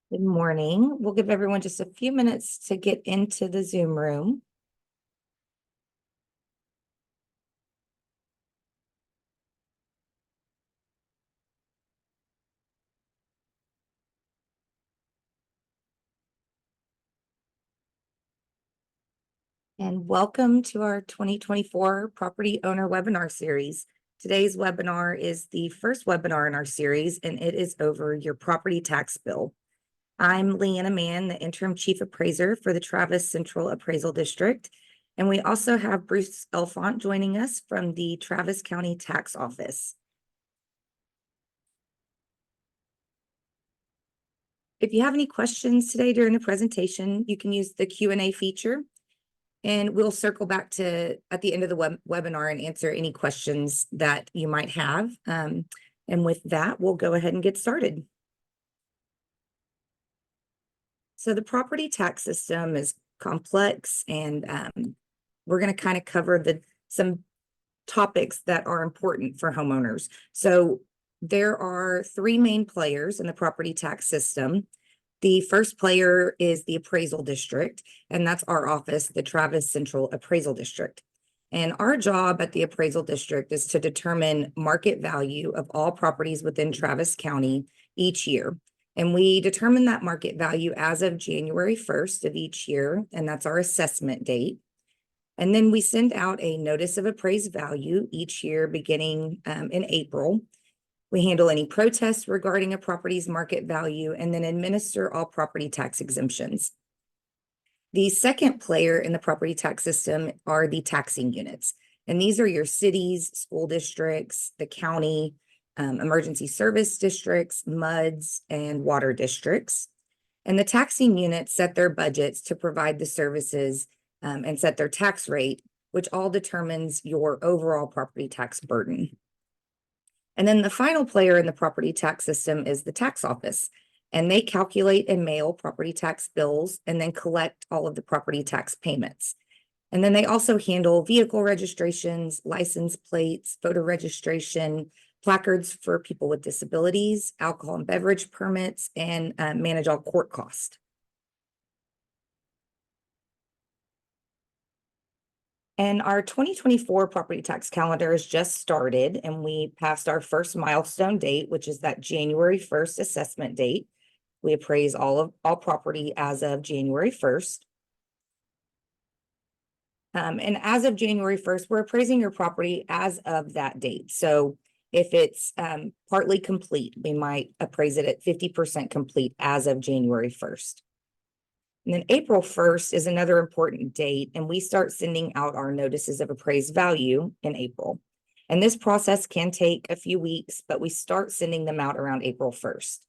Good morning. We'll give everyone just a few minutes to get into the Zoom room. And welcome to our 2024 Property Owner Webinar Series. Today's webinar is the first webinar in our series, and it is over your property tax bill. I'm Leana Mann, the Interim Chief Appraiser for the Travis Central Appraisal District. And we also have Bruce Elfant joining us from the Travis County Tax Office. If you have any questions today during the presentation, you can use the Q&A feature, and we'll circle back to at the end of the webinar and answer any questions that you might have. And with that, we'll go ahead and get started. So the property tax system is complex, and we're going to kind of cover some topics that are important for homeowners. So there are three main players in the property tax system. The first player is the appraisal district, and that's our office, the Travis Central Appraisal District. And our job at the appraisal district is to determine market value of all properties within Travis County each year. And we determine that market value as of January 1st of each year, and that's our assessment date. And then we send out a notice of appraised value each year beginning in April. We handle any protests regarding a property's market value and then administer all property tax exemptions. The second player in the property tax system are the taxing units. And these are your cities, school districts, the county, emergency service districts, MUDs, and water districts. And the taxing units set their budgets to provide the services and set their tax rate, which all determines your overall property tax burden. And then the final player in the property tax system is the tax office, and they calculate and mail property tax bills and then collect all of the property tax payments. And then they also handle vehicle registrations, license plates, voter registration, placards for people with disabilities, alcohol and beverage permits, and manage all court costs. And our 2024 property tax calendar has just started, and we passed our first milestone date, which is that January 1st assessment date. We appraise all property as of January 1st. And as of January 1st, we're appraising your property as of that date. So if it's partly complete, we might appraise it at 50% complete as of January 1st. And then April 1st is another important date, and we start sending out our notices of appraised value in April. And this process can take a few weeks, but we start sending them out around April 1st.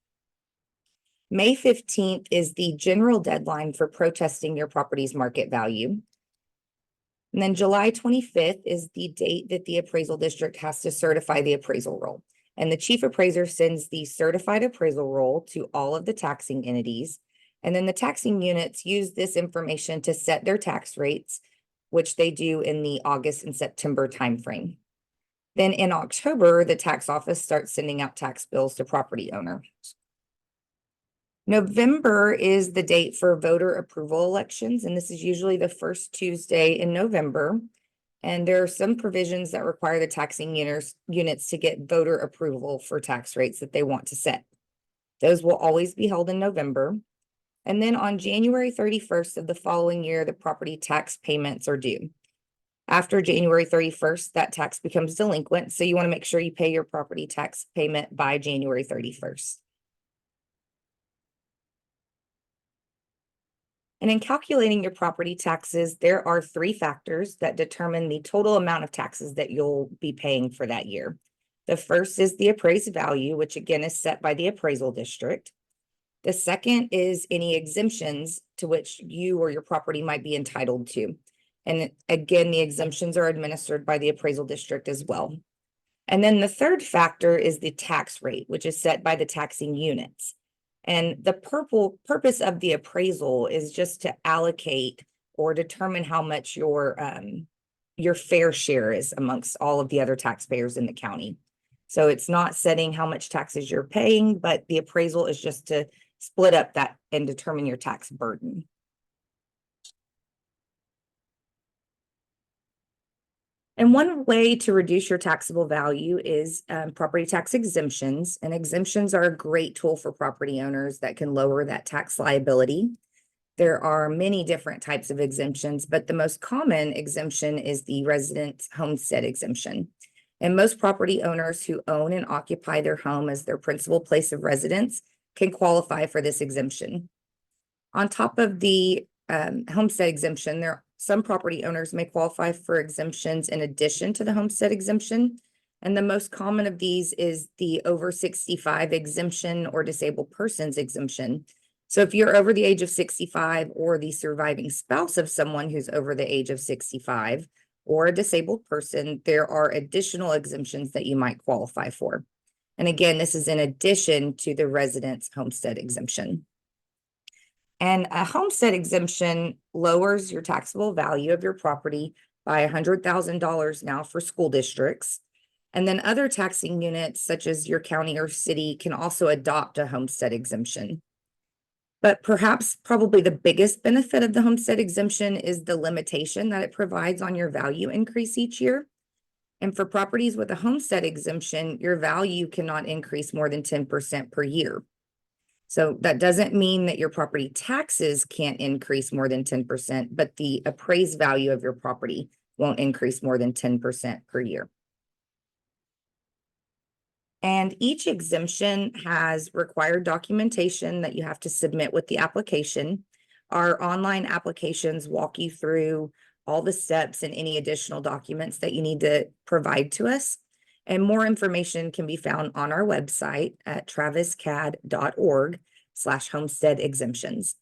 May 15th is the general deadline for protesting your property's market value. And then July 25th is the date that the appraisal district has to certify the appraisal roll. And the chief appraiser sends the certified appraisal roll to all of the taxing entities. And then the taxing units use this information to set their tax rates, which they do in the August and September timeframe. Then in October, the tax office starts sending out tax bills to property owners. November is the date for voter approval elections, and this is usually the first Tuesday in November. And there are some provisions that require the taxing units to get voter approval for tax rates that they want to set. Those will always be held in November. And then on January 31st of the following year, the property tax payments are due. After January 31st, that tax becomes delinquent, so you want to make sure you pay your property tax payment by January 31st. And in calculating your property taxes, there are three factors that determine the total amount of taxes that you'll be paying for that year. The first is the appraised value, which again is set by the appraisal district. The second is any exemptions to which you or your property might be entitled to. And again, the exemptions are administered by the appraisal district as well. And then the third factor is the tax rate, which is set by the taxing units. And the purpose of the appraisal is just to allocate or determine how much your fair share is amongst all of the other taxpayers in the county. So it's not setting how much taxes you're paying, but the appraisal is just to split up that and determine your tax burden. And one way to reduce your taxable value is property tax exemptions. And exemptions are a great tool for property owners that can lower that tax liability. There are many different types of exemptions, but the most common exemption is the resident homestead exemption. And most property owners who own and occupy their home as their principal place of residence can qualify for this exemption. On top of the homestead exemption, some property owners may qualify for exemptions in addition to the homestead exemption. And the most common of these is the over 65 exemption or disabled persons exemption. So if you're over the age of 65 or the surviving spouse of someone who's over the age of 65 or a disabled person, there are additional exemptions that you might qualify for. And again, this is in addition to the residence homestead exemption. And a homestead exemption lowers your taxable value of your property by $100,000 now for school districts. And then other taxing units, such as your county or city, can also adopt a homestead exemption. But perhaps probably the biggest benefit of the homestead exemption is the limitation that it provides on your value increase each year. And for properties with a homestead exemption, your value cannot increase more than 10% per year. So that doesn't mean that your property taxes can't increase more than 10%, but the appraised value of your property won't increase more than 10% per year. And each exemption has required documentation that you have to submit with the application. Our online applications walk you through all the steps and any additional documents that you need to provide to us. And more information can be found on our website at traviscad.org/homestead exemptions.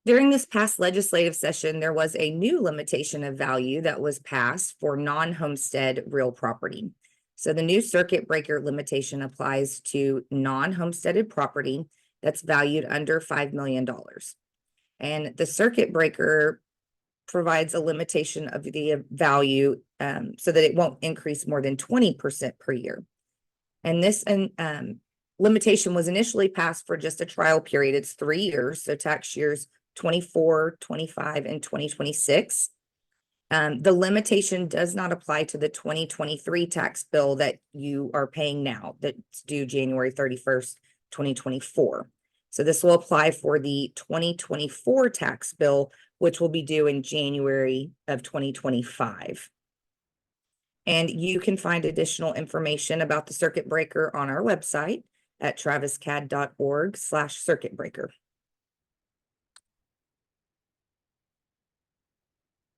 During this past legislative session, there was a new limitation of value that was passed for non-homestead real property. So the new circuit breaker limitation applies to non-homesteaded property that's valued under $5 million. And the circuit breaker provides a limitation of the value so that it won't increase more than 20% per year. And this limitation was initially passed for just a trial period. It's 3 years, so tax years 24, 25, and 2026. The limitation does not apply to the 2023 tax bill that you are paying now, that's due January 31st, 2024. So this will apply for the 2024 tax bill, which will be due in January of 2025. And you can find additional information about the circuit breaker on our website at traviscad.org/circuit breaker.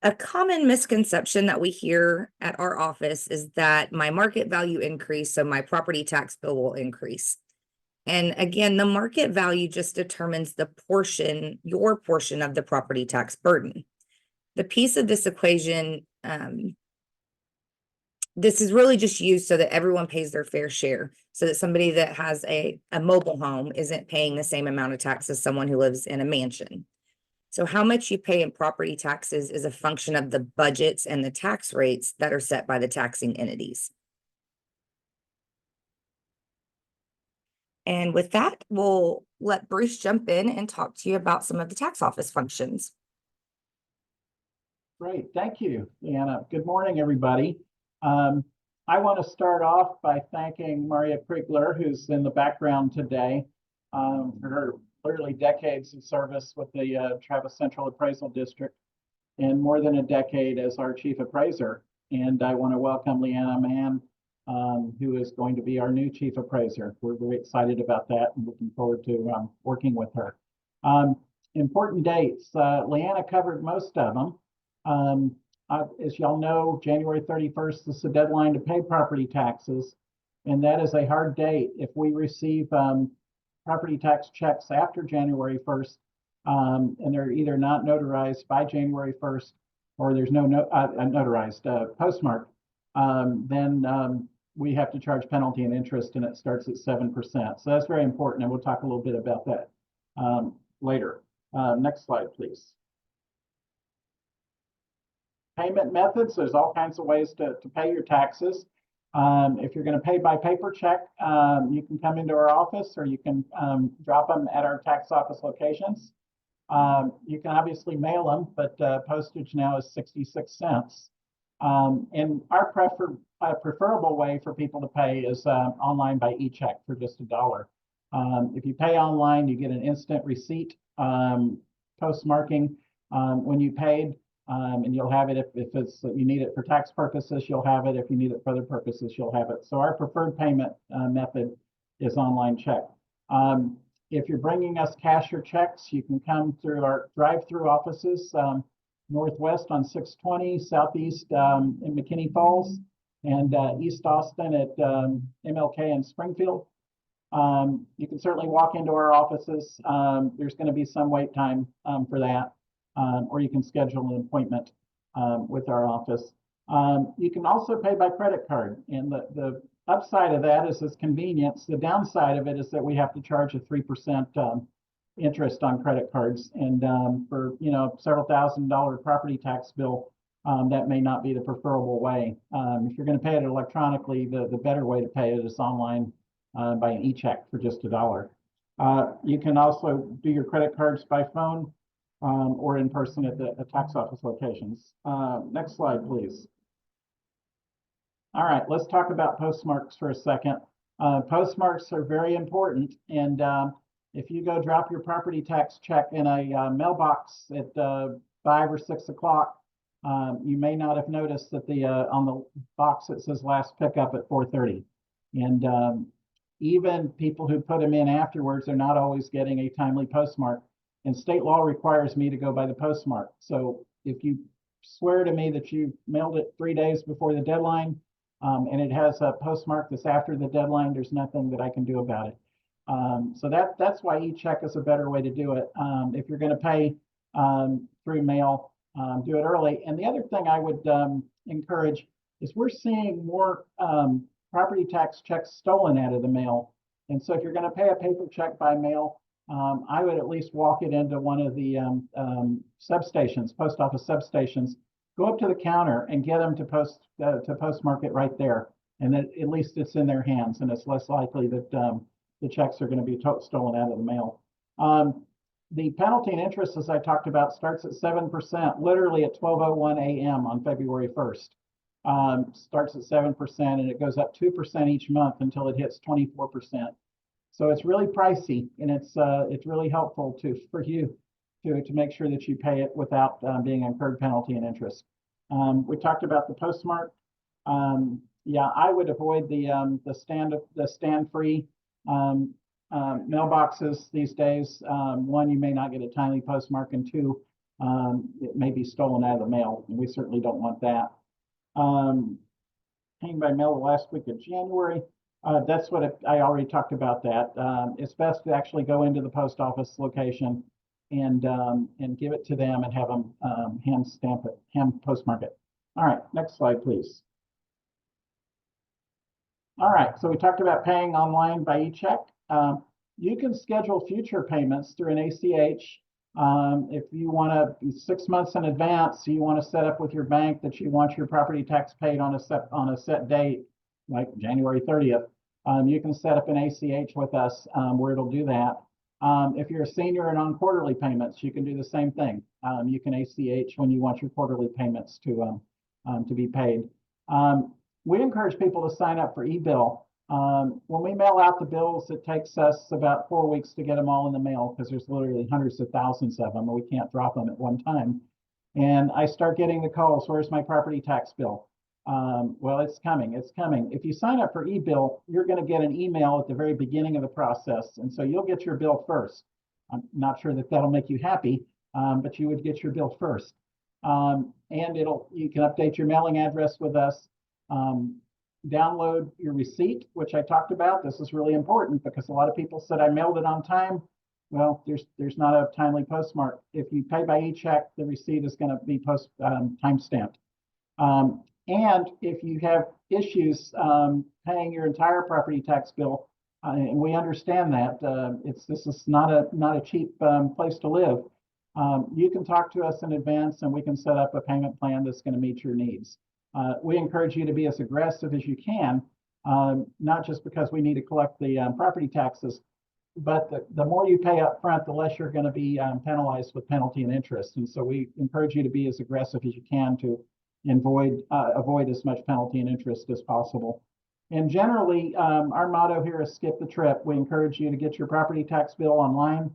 A common misconception that we hear at our office is that my market value increased, so my property tax bill will increase. And again, the market value just determines the portion, your portion of the property tax burden. The piece of this equation, this is really just used so that everyone pays their fair share, so that somebody that has a mobile home isn't paying the same amount of tax as someone who lives in a mansion. So how much you pay in property taxes is a function of the budgets and the tax rates that are set by the taxing entities. And with that, we'll let Bruce jump in and talk to you about some of the tax office functions. Great, thank you, Leana. Good morning, everybody. I want to start off by thanking Maria Krigler, who's in the background today, for her literally decades of service with the Travis Central Appraisal District and more than a decade as our Chief Appraiser. And I want to welcome Leana Mann, who is going to be our new Chief Appraiser. We're very excited about that and looking forward to working with her. Important dates. Leana covered most of them. As y'all know, January 31st is the deadline to pay property taxes, and that is a hard date. If we receive property tax checks after January 1st, and they're either not notarized by January 1st, or there's no notarized postmark, then we have to charge penalty and interest, and it starts at 7%. So that's very important, and we'll talk a little bit about that later. Next slide, please. Payment methods, there's all kinds of ways to pay your taxes. If you're going to pay by paper check, you can come into our office or you can drop them at our tax office locations. You can obviously mail them, but postage now is 66 cents. And our preferable way for people to pay is online by e-check for just $1. If you pay online, you get an instant receipt, postmarking when you paid, and you'll have it if you need it for tax purposes, you'll have it. If you need it for other purposes, you'll have it. So our preferred payment method is online check. If you're bringing us cash or checks, you can come through our drive-through offices, northwest on 620, southeast in McKinney Falls, and east Austin at MLK in Springfield. You can certainly walk into our offices. There's going to be some wait time for that, or you can schedule an appointment with our office. You can also pay by credit card, and the upside of that is its convenience. The downside of it is that we have to charge a 3% interest on credit cards, and for several $1,000 property tax bill, that may not be the preferable way. If you're going to pay it electronically, the better way to pay it is online by an e-check for just $1. You can also do your credit cards by phone or in person at the tax office locations. Next slide, please. All right, let's talk about postmarks for a second. Postmarks are very important, and if you go drop your property tax check in a mailbox at 5 or 6 o'clock, you may not have noticed that on the box it says last pickup at 4:30, and even people who put them in afterwards are not always getting a timely postmark, and state law requires me to go by the postmark. So if you swear to me that you mailed it 3 days before the deadline, and it has a postmark that's after the deadline, there's nothing that I can do about it. So that's why e-check is a better way to do it. If you're going to pay through mail, do it early. And the other thing I would encourage is we're seeing more property tax checks stolen out of the mail. And so if you're going to pay a paper check by mail, I would at least walk it into one of the substations, post office substations, go up to the counter and get them to postmark it right there. And then at least it's in their hands, and it's less likely that the checks are going to be stolen out of the mail. The penalty and interest, as I talked about, starts at 7%, literally at 12:01 a.m. on February 1st. Starts at 7%, and it goes up 2% each month until it hits 24%. So it's really pricey, and it's really helpful for you to make sure that you pay it without being incurred penalty and interest. We talked about the postmark. Yeah, I would avoid the stand-free mailboxes these days. One, you may not get a timely postmark, and two, it may be stolen out of the mail, and we certainly don't want that. Paying by mail the last week of January. That's what I already talked about that. It's best to actually go into the post office location and give it to them and have them hand stamp it, hand postmark it. All right, next slide, please. All right, so we talked about paying online by e-check. You can schedule future payments through an ACH. If you want to 6 months in advance, you want to set up with your bank that you want your property tax paid on a set date, like January 30th. You can set up an ACH with us where it'll do that. If you're a senior and on quarterly payments, you can do the same thing. You can ACH when you want your quarterly payments to be paid. We encourage people to sign up for e-bill. When we mail out the bills, it takes us about 4 weeks to get them all in the mail because there's literally hundreds of thousands of them, and we can't drop them at one time. And I start getting the calls, where's my property tax bill? Well, it's coming, it's coming. If you sign up for e-bill, you're going to get an email at the very beginning of the process, and so you'll get your bill first. I'm not sure that that'll make you happy, but you would get your bill first. And you can update your mailing address with us. Download your receipt, which I talked about. This is really important because a lot of people said I mailed it on time. Well, there's not a timely postmark. If you pay by e-check, the receipt is going to be time stamped. And if you have issues paying your entire property tax bill, and we understand that this is not a cheap place to live, you can talk to us in advance, and we can set up a payment plan that's going to meet your needs. We encourage you to be as aggressive as you can, not just because we need to collect the property taxes, but the more you pay up front, the less you're going to be penalized with penalty and interest. And so we encourage you to be as aggressive as you can to avoid as much penalty and interest as possible. And generally, our motto here is skip the trip. We encourage you to get your property tax bill online.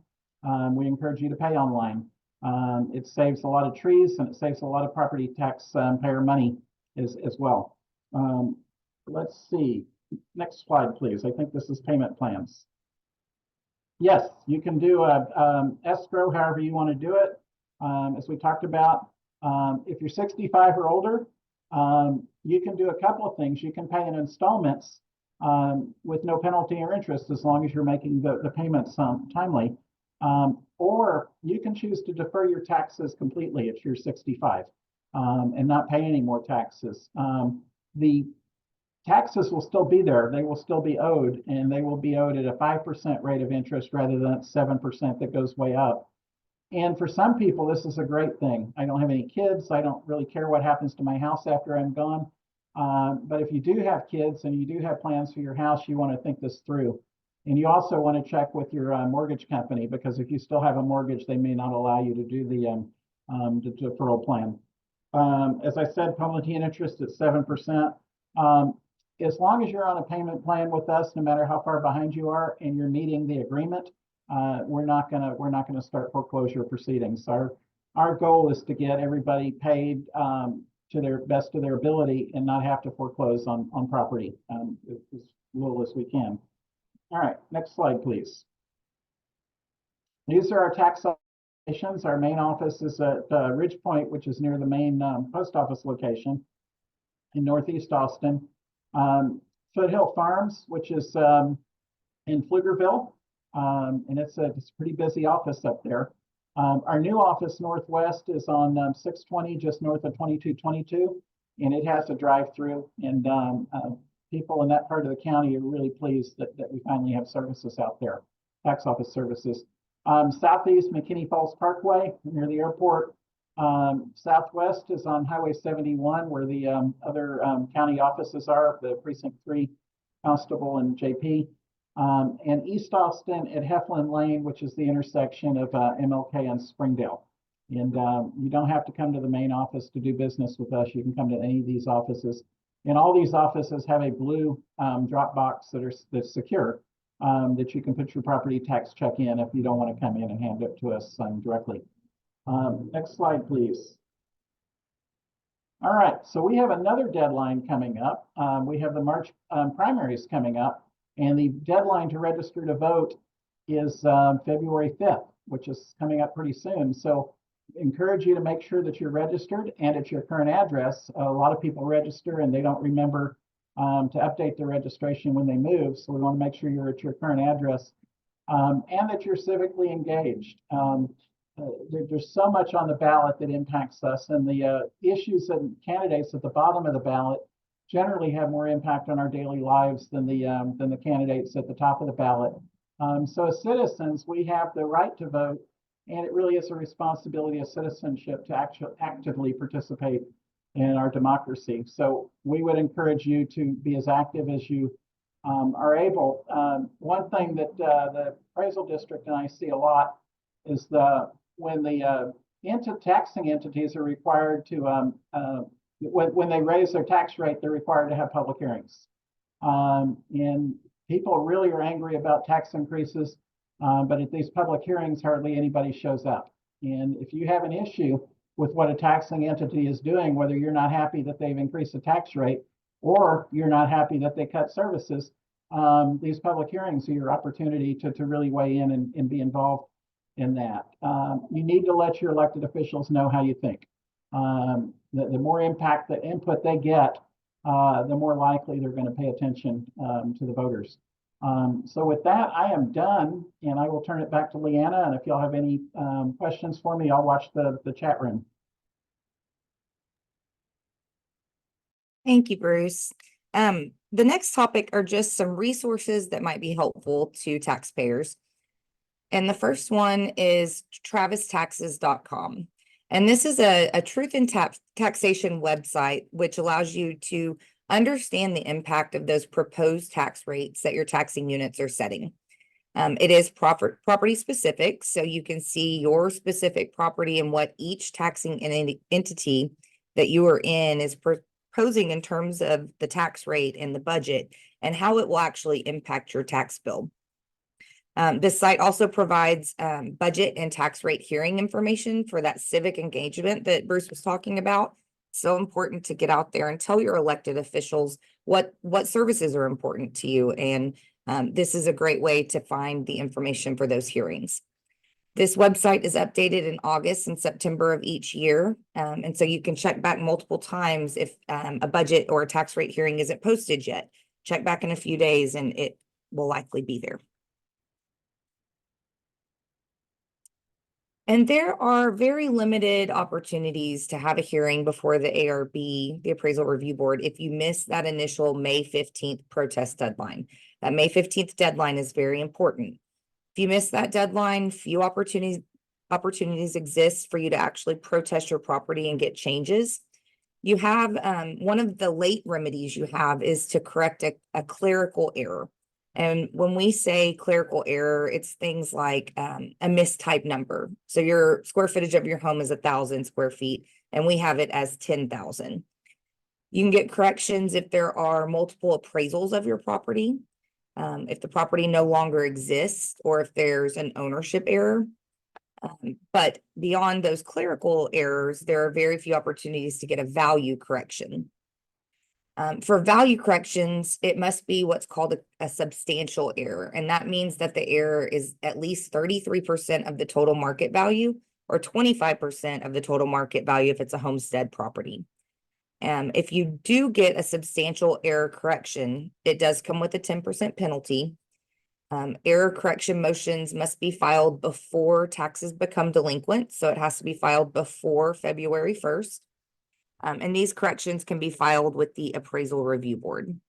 We encourage you to pay online. It saves a lot of trees and it saves a lot of property tax payer money as well. Let's see. Next slide, please. I think this is payment plans. Yes, you can do a escrow however you want to do it. As we talked about, if you're 65 or older, you can do a couple of things. You can pay in installments with no penalty or interest as long as you're making the payments timely. Or you can choose to defer your taxes completely if you're 65 and not pay any more taxes. The taxes will still be there. They will still be owed, and they will be owed at a 5% rate of interest rather than 7% that goes way up. And for some people, this is a great thing. I don't have any kids. I don't really care what happens to my house after I'm gone. But if you do have kids and you do have plans for your house, you want to think this through. And you also want to check with your mortgage company, because if you still have a mortgage, they may not allow you to do the deferral plan. As I said, penalty and interest at 7%. As long as you're on a payment plan with us, no matter how far behind you are, and you're meeting the agreement, we're not gonna start foreclosure proceedings. Our goal is to get everybody paid to their best of their ability and not have to foreclose on property as little as we can. All right, next slide, please. These are our tax locations. Our main office is at Ridge Point, which is near the main post office location in Northeast Austin. Foothill Farms, which is in Pflugerville, and it's a pretty busy office up there. Our new office Northwest is on 620, just north of 2222, and it has a drive-through, and people in that part of the county are really pleased that we finally have services out there, tax office services. Southeast McKinney Falls Parkway near the airport. Southwest is on Highway 71, where the other county offices are, the Precinct 3 Constable and JP. And East Austin at Heflin Lane, which is the intersection of MLK and Springdale. And you don't have to come to the main office to do business with us. You can come to any of these offices. And all these offices have a blue drop box that's secure, that you can put your property tax check in if you don't want to come in and hand it to us directly. Next slide, please. All right, so we have another deadline coming up. We have the March primaries coming up, and the deadline to register to vote is February 5th, which is coming up pretty soon. So encourage you to make sure that you're registered and at your current address. A lot of people register and they don't remember to update their registration when they move. So we want to make sure you're at your current address and that you're civically engaged. There's so much on the ballot that impacts us, and the issues and candidates at the bottom of the ballot generally have more impact on our daily lives than the candidates at the top of the ballot. So as citizens, we have the right to vote, and it really is a responsibility of citizenship to actively participate in our democracy. So we would encourage you to be as active as you are able. One thing that the appraisal district and I see a lot is when the taxing entities are required to, when they raise their tax rate, they're required to have public hearings. And people really are angry about tax increases, but at these public hearings, hardly anybody shows up. And if you have an issue with what a taxing entity is doing, whether you're not happy that they've increased the tax rate or you're not happy that they cut services, these public hearings are your opportunity to really weigh in and be involved in that. You need to let your elected officials know how you think. The more impact, the input they get, the more likely they're going to pay attention to the voters. So with that, I am done, and I will turn it back to Leana. And if y'all have any questions for me, I'll watch the chat room. Thank you, Bruce. The next topic are just some resources that might be helpful to taxpayers. And the first one is travistaxes.com. And this is a truth in taxation website, which allows you to understand the impact of those proposed tax rates that your taxing units are setting. It is property specific, so you can see your specific property and what each taxing entity that you are in is proposing in terms of the tax rate and the budget and how it will actually impact your tax bill. This site also provides budget and tax rate hearing information for that civic engagement that Bruce was talking about. So important to get out there and tell your elected officials what services are important to you. And this is a great way to find the information for those hearings. This website is updated in August and September of each year. And so you can check back multiple times if a budget or a tax rate hearing isn't posted yet. Check back in a few days and it will likely be there. And there are very limited opportunities to have a hearing before the ARB, the Appraisal Review Board, if you miss that initial May 15th protest deadline. That May 15th deadline is very important. If you miss that deadline, few opportunities exist for you to actually protest your property and get changes. You have one of the late remedies you have is to correct a clerical error. And when we say clerical error, it's things like a mistyped number. So your square footage of your home is 1,000 square feet, and we have it as 10,000. You can get corrections if there are multiple appraisals of your property, if the property no longer exists, or if there's an ownership error. But beyond those clerical errors, there are very few opportunities to get a value correction. For value corrections, it must be what's called a substantial error. And that means that the error is at least 33% of the total market value or 25% of the total market value if it's a homestead property. If you do get a substantial error correction, it does come with a 10% penalty. Error correction motions must be filed before taxes become delinquent. So it has to be filed before February 1st. And these corrections can be filed with the Appraisal Review Board.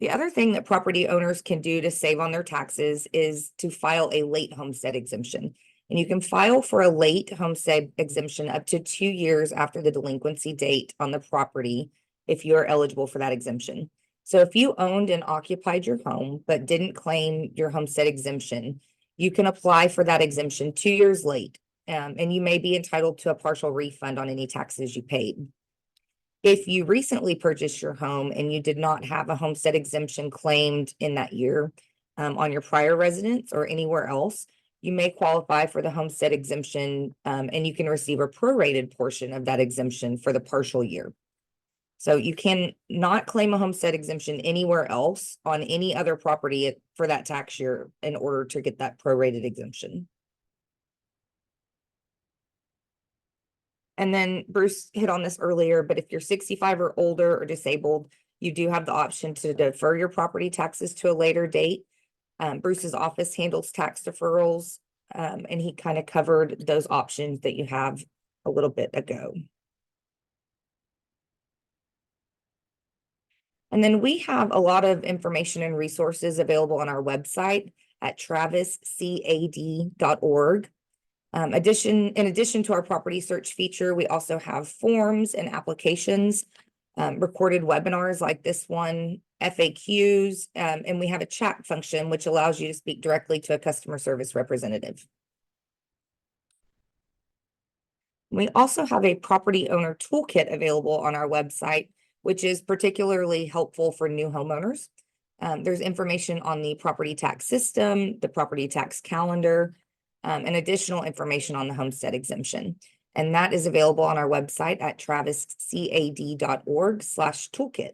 The other thing that property owners can do to save on their taxes is to file a late homestead exemption. And you can file for a late homestead exemption up to 2 years after the delinquency date on the property if you are eligible for that exemption. So if you owned and occupied your home but didn't claim your homestead exemption, you can apply for that exemption 2 years late. And you may be entitled to a partial refund on any taxes you paid. If you recently purchased your home and you did not have a homestead exemption claimed in that year on your prior residence or anywhere else, you may qualify for the homestead exemption and you can receive a prorated portion of that exemption for the partial year. So you can not claim a homestead exemption anywhere else on any other property for that tax year in order to get that prorated exemption. And then Bruce hit on this earlier, but if you're 65 or older or disabled, you do have the option to defer your property taxes to a later date. Bruce's office handles tax deferrals, and he kind of covered those options that you have a little bit ago. And then we have a lot of information and resources available on our website at traviscad.org. In addition to our property search feature, we also have forms and applications, recorded webinars like this one, FAQs, and we have a chat function which allows you to speak directly to a customer service representative. We also have a property owner toolkit available on our website, which is particularly helpful for new homeowners. There's information on the property tax system, the property tax calendar, and additional information on the homestead exemption. And that is available on our website at traviscad.org/toolkit.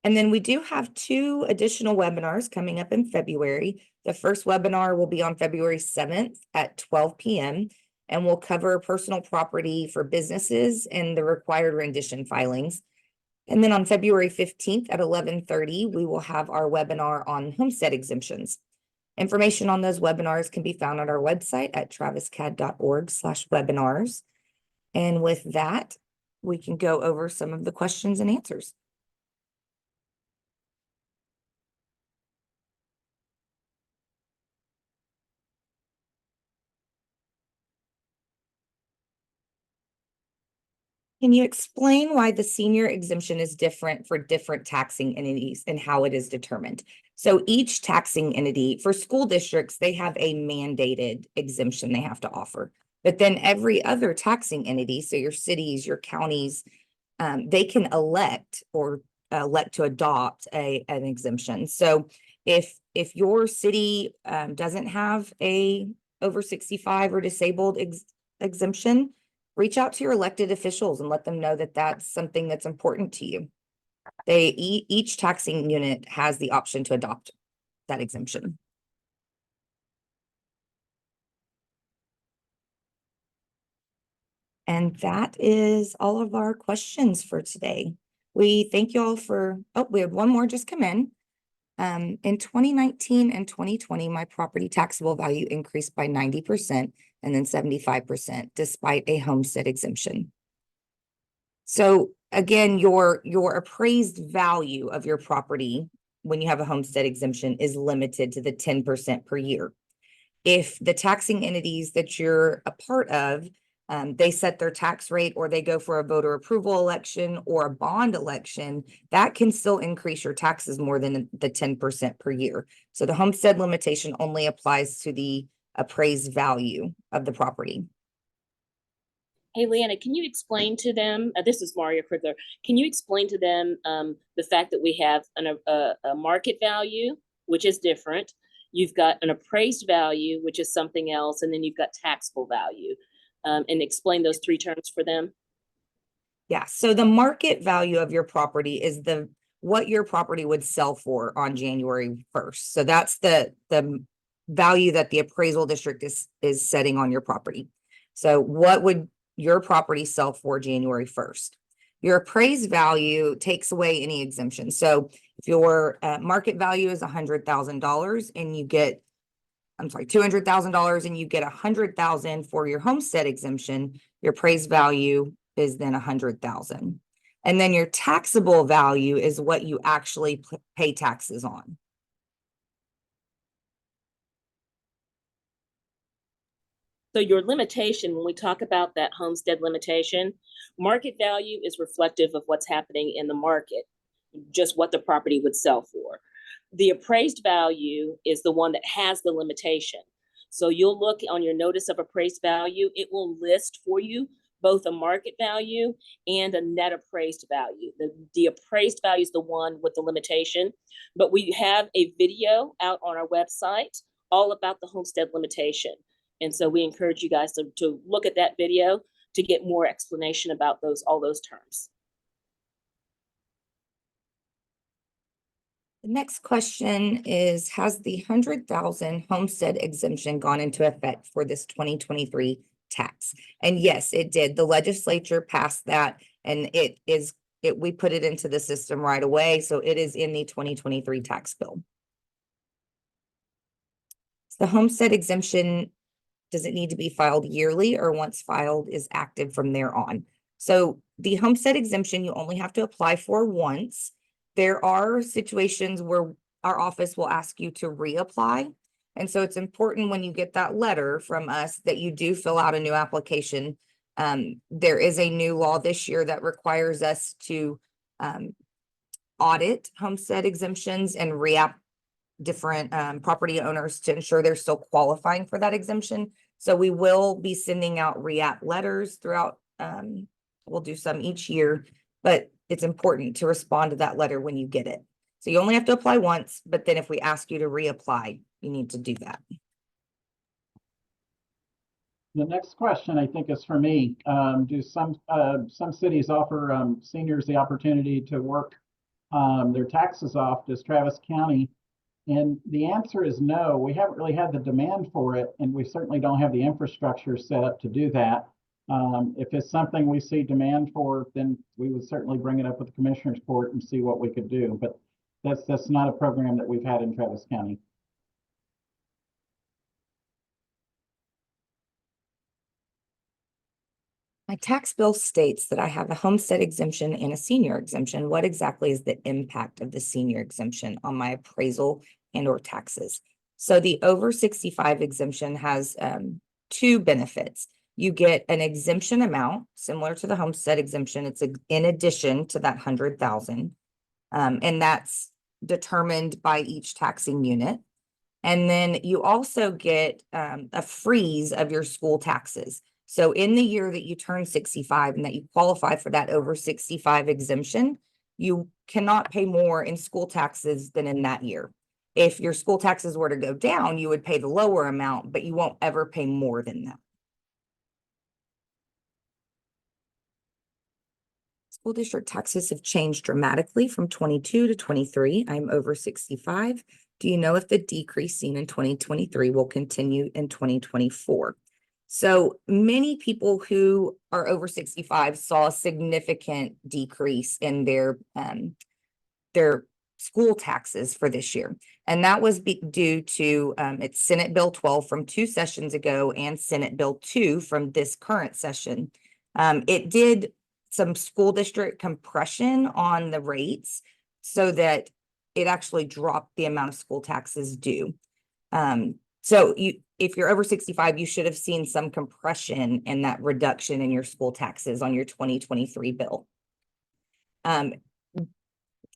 And then we do have 2 additional webinars coming up in February. The first webinar will be on February 7th at 12 p.m. and will cover personal property for businesses and the required rendition filings. And then on February 15th at 11:30, we will have our webinar on homestead exemptions. Information on those webinars can be found on our website at traviscad.org/webinars. And with that, we can go over some of the questions and answers. Can you explain why the senior exemption is different for different taxing entities and how it is determined? So each taxing entity, for school districts, they have a mandated exemption they have to offer. But then every other taxing entity, so your cities, your counties, they can elect or elect to adopt an exemption. So if your city doesn't have a over 65 or disabled exemption, reach out to your elected officials and let them know that that's something that's important to you. Each taxing unit has the option to adopt that exemption. And that is all of our questions for today. We thank you all for, oh, we have one more just come in. In 2019 and 2020, my property taxable value increased by 90% and then 75% despite a homestead exemption. So again, your appraised value of your property when you have a homestead exemption is limited to the 10% per year. If the taxing entities that you're a part of, they set their tax rate or they go for a voter approval election or a bond election, that can still increase your taxes more than the 10% per year. So the homestead limitation only applies to the appraised value of the property. Hey, Leana, can you explain to them, this is Maria Krigler, can you explain to them the fact that we have a market value, which is different, you've got an appraised value, which is something else, and then you've got taxable value, and explain those three terms for them? Yeah, so the market value of your property is what your property would sell for on January 1st. So that's the value that the appraisal district is setting on your property. So what would your property sell for January 1st? Your appraised value takes away any exemption. So if your market value is $100,000 and you get, I'm sorry, $200,000 and you get $100,000 for your homestead exemption, your appraised value is then $100,000. And then your taxable value is what you actually pay taxes on. So your limitation, when we talk about that homestead limitation, market value is reflective of what's happening in the market, just what the property would sell for. The appraised value is the one that has the limitation. So you'll look on your notice of appraised value, it will list for you both a market value and a net appraised value. The appraised value is the one with the limitation, but we have a video out on our website all about the homestead limitation. And so we encourage you guys to look at that video to get more explanation about all those terms. The next question is, has the 100,000 homestead exemption gone into effect for this 2023 tax? And yes, it did. The legislature passed that and we put it into the system right away. So it is in the 2023 tax bill. The homestead exemption, does it need to be filed yearly or once filed is active from there on? So the homestead exemption, you only have to apply for once. There are situations where our office will ask you to reapply. And so it's important when you get that letter from us that you do fill out a new application. There is a new law this year that requires us to audit homestead exemptions and re-app different property owners to ensure they're still qualifying for that exemption. So we will be sending out re-app letters throughout. We'll do some each year, but it's important to respond to that letter when you get it. So you only have to apply once, but then if we ask you to reapply, you need to do that. The next question, I think, is for me. Do some cities offer seniors the opportunity to work their taxes off? Does Travis County? And the answer is no. We haven't really had the demand for it, and we certainly don't have the infrastructure set up to do that. If it's something we see demand for, then we would certainly bring it up with the Commissioner's Court and see what we could do. But that's not a program that we've had in Travis County. My tax bill states that I have a homestead exemption and a senior exemption. What exactly is the impact of the senior exemption on my appraisal and or taxes? So the over 65 exemption has two benefits. you get an exemption amount similar to the homestead exemption. It's in addition to that 100,000. And that's determined by each taxing unit. And then you also get a freeze of your school taxes. So in the year that you turn 65 and that you qualify for that over 65 exemption, you cannot pay more in school taxes than in that year. If your school taxes were to go down, you would pay the lower amount, but you won't ever pay more than that. School district taxes have changed dramatically from 22 to 23. I'm over 65. Do you know if the decrease seen in 2023 will continue in 2024? So many people who are over 65 saw a significant decrease in their school taxes for this year. And that was due to it's Senate Bill 12 from 2 sessions ago and Senate Bill 2 from this current session. It did some school district compression on the rates so that it actually dropped the amount of school taxes due. So if you're over 65, you should have seen some compression in that reduction in your school taxes on your 2023 bill.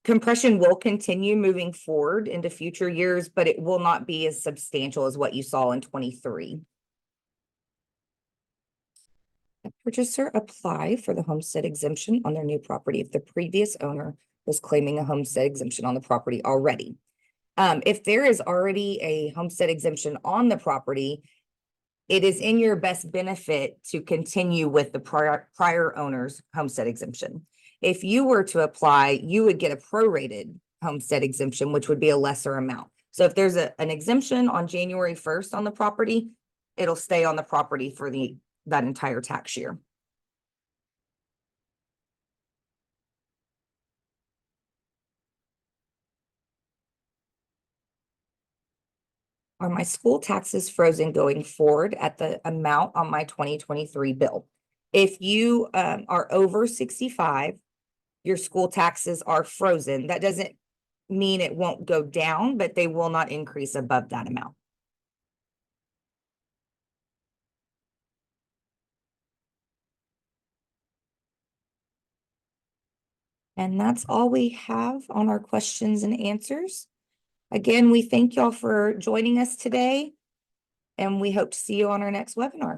Compression will continue moving forward into future years, but it will not be as substantial as what you saw in 23. A purchaser apply for the homestead exemption on their new property if the previous owner was claiming a homestead exemption on the property already. If there is already a homestead exemption on the property, it is in your best benefit to continue with the prior owner's homestead exemption. If you were to apply, you would get a prorated homestead exemption, which would be a lesser amount. So if there's an exemption on January 1st on the property, it'll stay on the property for that entire tax year. Are my school taxes frozen going forward at the amount on my 2023 bill? If you are over 65, your school taxes are frozen. That doesn't mean it won't go down, but they will not increase above that amount. And that's all we have on our questions and answers. Again, we thank y'all for joining us today, and we hope to see you on our next webinar.